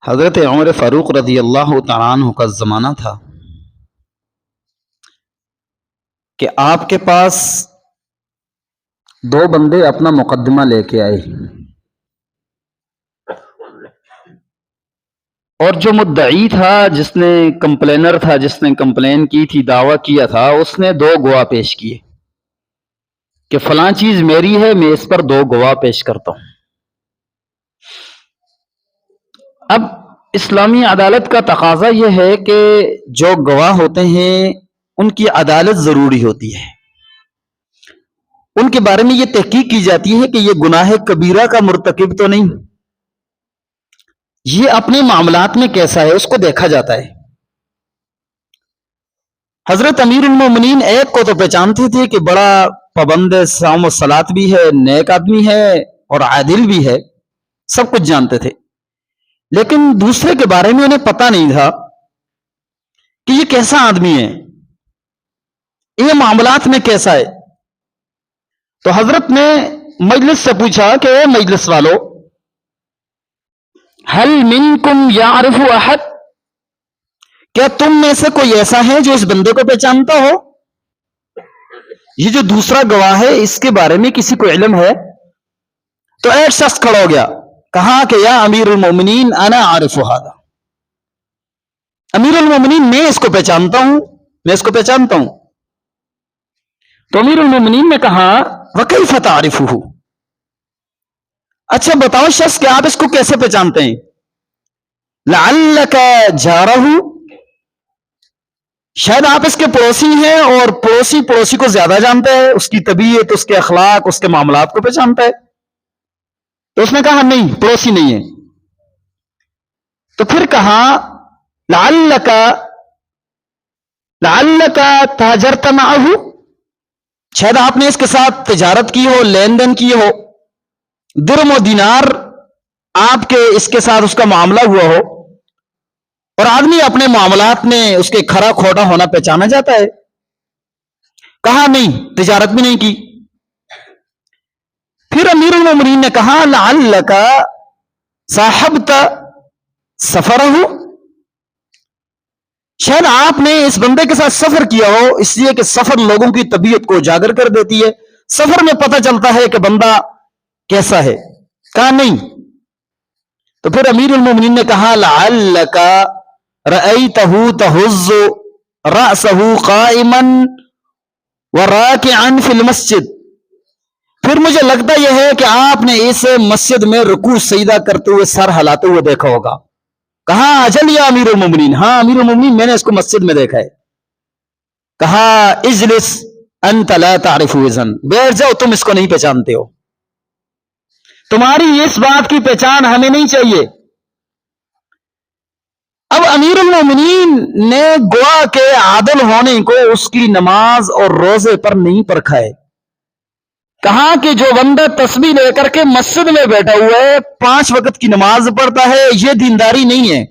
حضرت عمر فاروق رضی اللہ تعالیٰ عنہ کا زمانہ تھا کہ آپ کے پاس دو بندے اپنا مقدمہ لے کے آئے اور جو مدعی تھا، جس نے کمپلینر تھا، جس نے کمپلین کی تھی، دعویٰ کیا تھا، اس نے دو گواہ پیش کیے کہ فلاں چیز میری ہے، میں اس پر دو گواہ پیش کرتا ہوں۔ اب اسلامی عدالت کا تقاضا یہ ہے کہ جو گواہ ہوتے ہیں ان کی عدالت ضروری ہوتی ہے، ان کے بارے میں یہ تحقیق کی جاتی ہے کہ یہ گناہ کبیرہ کا مرتکب تو نہیں، یہ اپنے معاملات میں کیسا ہے اس کو دیکھا جاتا ہے۔ حضرت امیر المومنین ایک کو تو پہچانتے تھے کہ بڑا پابند صوم و صلات بھی ہے، نیک آدمی ہے اور عادل بھی ہے، سب کچھ جانتے تھے، لیکن دوسرے کے بارے میں انہیں پتہ نہیں تھا کہ یہ کیسا آدمی ہے، یہ معاملات میں کیسا ہے۔ تو حضرت نے مجلس سے پوچھا کہ اے مجلس والو، ہل منکم یعرف احد، کیا تم میں سے کوئی ایسا ہے جو اس بندے کو پہچانتا ہو؟ یہ جو دوسرا گواہ ہے اس کے بارے میں کسی کو علم ہے؟ تو ایک شخص کھڑا ہو گیا، کہا کہ یا امیر المومنین انا عارف ھذا، امیر المومنین میں اس کو پہچانتا ہوں، میں اس کو پہچانتا ہوں۔ تو امیر المومنین نے کہا وکیف تعرفہ، اچھا بتاؤ شخص کہ آپ اس کو کیسے پہچانتے ہیں؟ لعلک جارہ، شاید آپ اس کے پڑوسی ہیں اور پڑوسی کو زیادہ جانتا ہے، اس کی طبیعت، اس کے اخلاق، اس کے معاملات کو پہچانتا ہے۔ تو اس نے کہا نہیں، پڑوسی نہیں ہے۔ تو پھر کہا لعلک تاجرت معہ، شاید آپ نے اس کے ساتھ تجارت کی ہو، لین دین کی ہو، درم و دینار آپ کے اس کے ساتھ اس کا معاملہ ہوا ہو، اور آدمی اپنے معاملات میں اس کے کھرا کھوٹا ہونا پہچانا جاتا ہے۔ کہا نہیں، تجارت بھی نہیں کی۔ پھر امیر المومنین نے کہا لعلک صاحبت سفرہ، شاید آپ نے اس بندے کے ساتھ سفر کیا ہو، اس لیے کہ سفر لوگوں کی طبیعت کو اجاگر کر دیتی ہے، سفر میں پتہ چلتا ہے کہ بندہ کیسا ہے۔ کہا نہیں۔ تو پھر امیر المومنین نے کہا لعلک رأیتہ تہز رأسہ قائما وراکعا فی المسجد، پھر مجھے لگتا یہ ہے کہ آپ نے اس مسجد میں رکوع سجدہ کرتے ہوئے سر ہلاتے ہوئے دیکھا ہوگا۔ کہا اجل یا امیر المومنین، ہاں امیر المومنین میں نے اس کو مسجد میں دیکھا ہے۔ کہا اجلس انت لا تعرف اذن، بیٹھ جاؤ، تم اس کو نہیں پہچانتے ہو، تمہاری اس بات کی پہچان ہمیں نہیں چاہیے۔ اب امیر المومنین نے گواہ کے عادل ہونے کو اس کی نماز اور روزے پر نہیں پرکھا ہے۔ کہا کہ جو بندہ تسبیح لے کر کے مسجد میں بیٹھا ہوا ہے، 5 وقت کی نماز پڑھتا ہے، یہ دینداری نہیں ہے۔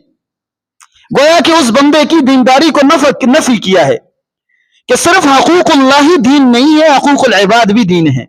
گویا کہ اس بندے کی دینداری کو نفی کیا ہے کہ صرف حقوق اللہ ہی دین نہیں ہے، حقوق العباد بھی دین ہے۔